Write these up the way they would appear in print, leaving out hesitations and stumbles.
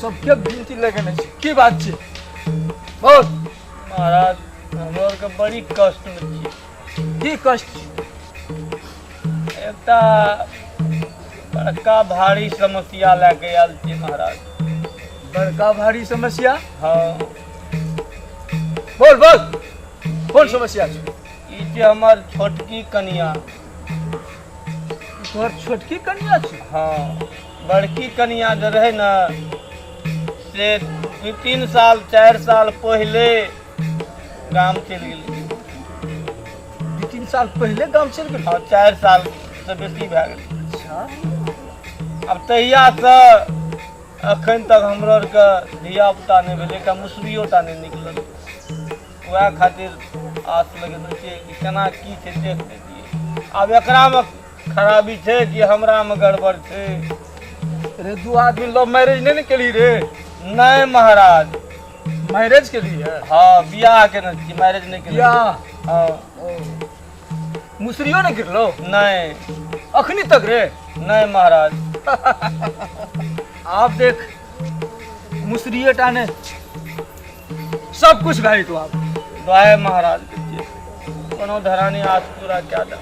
सबके गिनती लगेने छै की बात छै बोल। महाराज हमरो के बड़ी कष्ट में छी। की कष्ट एकटा बड़का भारी समस्या लेके आयल छी महाराज। बड़का भारी समस्या हाँ बोल बोल कोन समस्या छै। ई जे हमर छोटकी कनिया। तोहर छोटकी कनिया छै। हाँ बड़की कनिया जो रहे ना से 2-3 साल 4 साल पहले गाम चल गेली। 2-3 साल पहले गाम चल गेल। हाँ 4 साल से बेसी भए गेल। अच्छा अब तहिया से अखन तक हमरो के धिया पुता नहीं भेले, एकटा मुसरियो टा नहीं निकलल। वएह खातिर आस लगेने छियै कि केना की छै देख लेतियै। अब एकरा में खराबी छै कि हमरा में गड़बड़ छै। रे दू आदमी लव मैरिज नहीं केली रे। नहीं महाराज मैरिज के लिए हाँ बियाह केने छी, मैरिज नहीं केने या छी। हाँ मुसरियो नहीं गिरलो नहीं अखनी तक रे। नहीं महाराज। आप देख मुसरिये टाने सब कुछ भाई तो आप दुआए महाराज के छियै, कोनो धरानी आस पूरा क्या दा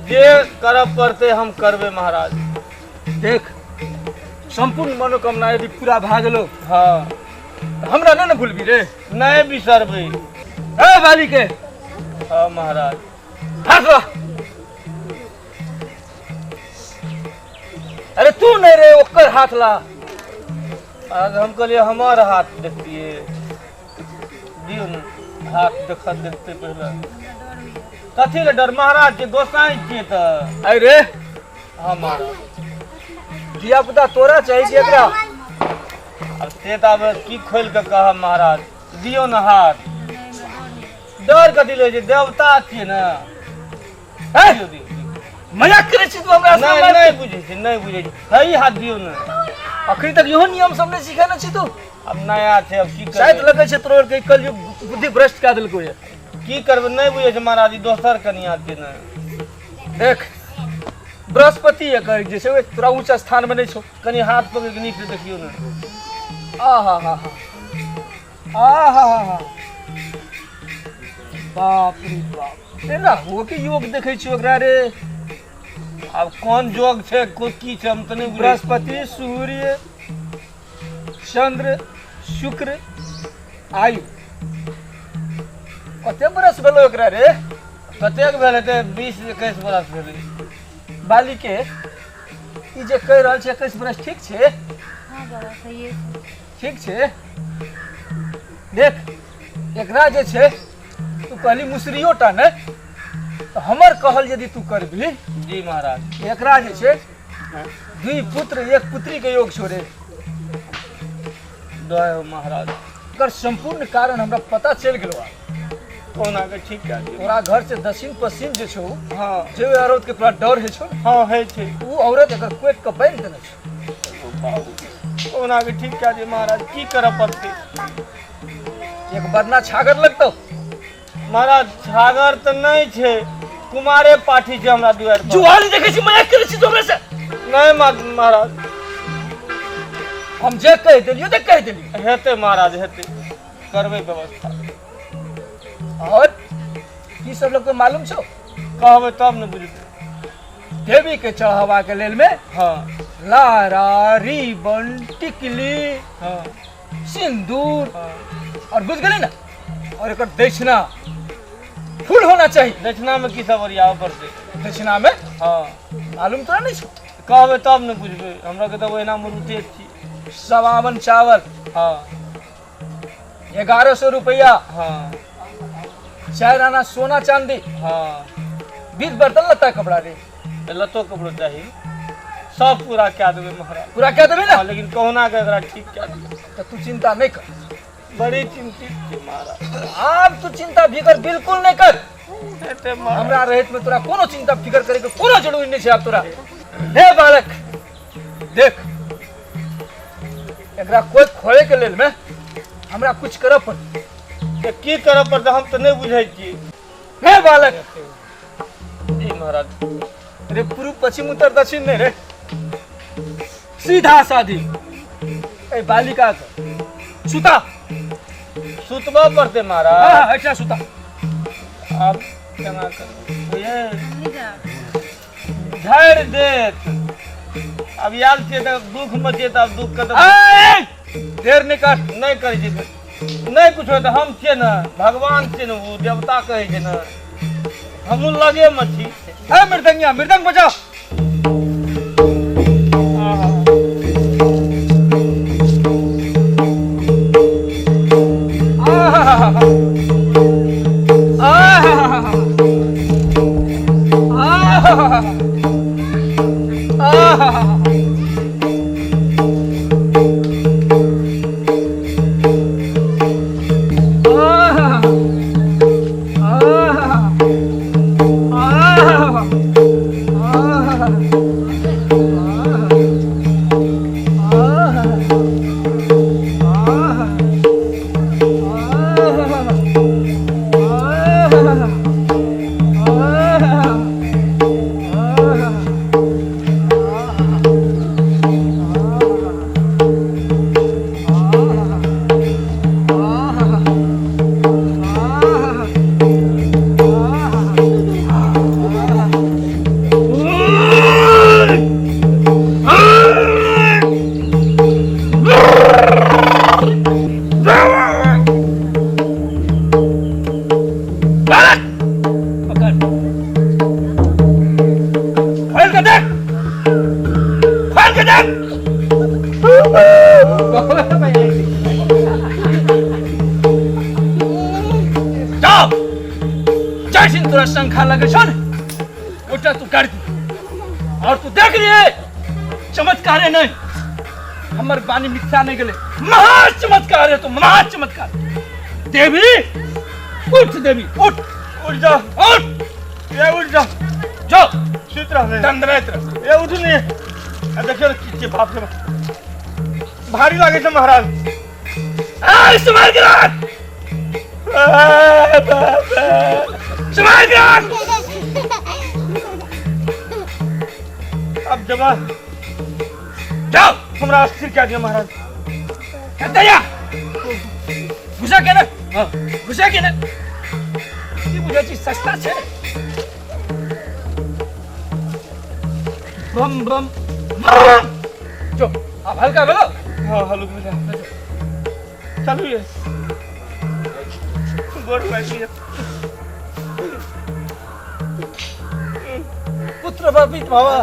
जे करब पड़ते हम करबे महाराज। देख संपूर्ण मनोकामना यदि पूरा भए गेलो हाँ तो हमरा नहीं न भूलबी रे। नहीं बिसरबै। ए बाली के हाँ महाराज। हाथ ला। अरे तू नहीं रे ओकर हाथ ला। आज हम कहलिए हमार हाथ देखतिए दियो न हाथ देखत देखते पहले कथी ले डर महाराज के गोसाई छियै त। अरे हाँ महाराज धिया पुता तोरा चाहिए कि एकरा। अब से त अब की खोल के कहब महाराज दियो न हाथ। डर कथी ले छै देवता छियै न। हैं? दियो दियो दियो। मजाक करे छी तू हमरा नहीं सामने। नहीं बुझे छै नहीं बुझे छै हई हाथ दियो न। अखनी तक इहो नियम सब नहीं सिखाने छी तू। अब नया छै अब की शायद करबै। लगे छै तोर के कल जो बुद्धि भ्रष्ट कर देलको ये। की करबै नहीं बुझे छै महाराज ई दोसर कनिया छै न। देख बृहस्पति है कह जे छै तोरा ऊंच स्थान में नहीं छौ। कनी हाथ पकड़ के नीक से देखियो न। आहा हा हा आहा हा हा बाप रे बाप तेरा हो के योग देखे छियो एकरा रे। अब कौन जोग छै की छै हम त नहीं बुझे। बृहस्पति सूर्य चंद्र शुक्र आयु कते बरस भेलो एकरा रे। कतेक भेल हेतै 20-21 बरस भेलै। बाली के ई जे कह रहल छै 21 बरस ठीक छै। हाँ बाबा सही है। ठीक छै देख एकरा जे छै तू कहली मुसरियो टा ने तो हमर कहल यदि तू करबी जी महाराज। एकरा जे छै 2 पुत्र 1 पुत्री के योग छो रे। दय हो महाराज। एकर संपूर्ण कारण हमरा पता चल गेलो। कोना के ठीक कए दियो। तोरा घर से दक्षिण पश्चिम जे छौ हाँ जे औरत के तोरा डर है छौ हाँ है छै। ऊ औरत एकर पेट के बांध देने छौ। कोना के ठीक कए दियो महाराज की करब पड़तै। एक बरना छागर लगतौ। महाराज छागर त नहीं छै कुमारे पाठी छै हमरा दुआर पर। जुआली देखे छी मजाक करे छी तोरे से। नहीं महाराज हम जे कह देलियो त कह देलियो। हेतै महाराज हेतै करबै व्यवस्था। और की सब लोग को मालूम छौ कहबै तब न बुझबै। देवी के चढ़ावा के लेल में हाँ लारा रिबन टिकली हाँ सिंदूर हाँ। और बुझ गए ना और एक दक्षिणा फुल होना चाहिए। दक्षिणा में की सब ओरियाव पड़तै। दक्षिणा में हाँ मालूम तोरा नहीं छौ। कहबै तब न बुझबै हमरा के त ओहिना मुरुते छी। 52 चावल हाँ 1100 रुपया हाँ 4 आना सोना चांदी हाँ 20 बर्तन लता कपड़ा रे। लतो कपड़ो चाही सब पूरा कए देबै महाराज। पूरा कह देबे ना हाँ, लेकिन कहुना के एकरा ठीक कए दियौ। तो तू चिंता नहीं कर। बड़ी चिंतित छी महाराज। अब तू चिंता फिकर बिल्कुल नहीं कर। हेतै महाराज। हमरा रहित में तोरा कोनो चिंता फिकर करे के कोनो जरूरी नहीं है। अब तोरा हे बालक देख एकरा कोई खोए के लेल में हमरा कुछ करब पड़त। के की करब पड़तै हम त नहीं बुझै छी। हे बालक जी महाराज। रे पूर्व पश्चिम उत्तर दक्षिण नहीं रे सीधा सादी ए बालिका सुता सुतबा पड़ते महाराज। हाँ ऐसा सुता अब केना करू ये नहीं जा। झाड़ देत अब याल छियै तऽ दुख में छियै तऽ अब दुख के तऽ ए, देर नहीं कर नहीं करै छै नहीं कुछ होय तऽ हम छियै ने भगवान छियै ने ओ देवता कहै छै ने हमहूँ लगे में छी। ए मृदंगिया मृदंग बजाओ जाओ जैसे तोरा शंखा लगे छो ने ओटा तू कर दी और तू देख लिए चमत्कार है नहीं हमर बानी मिथ्या नहीं गले महा चमत्कार है तो महा चमत्कार देवी उठ देवी उठ उठ जा उठ ये उठ जा जो सुत रह दंडनायत रह ये उठ नहीं अब देखियो किसके बाप से भारी लागे छै महाराज। ए संभाल के रख संभाल के रख अब जमा जाओ हमरा अस्थिर कह दिया महाराज। कहते या घुसा के ना घुसा के ना ये बुझे छी सस्ता छे बम बम जो अब हल्का बोलो हाँ हलुक मिला चलो ये गोड़ बैठी पुत्र बापित भावा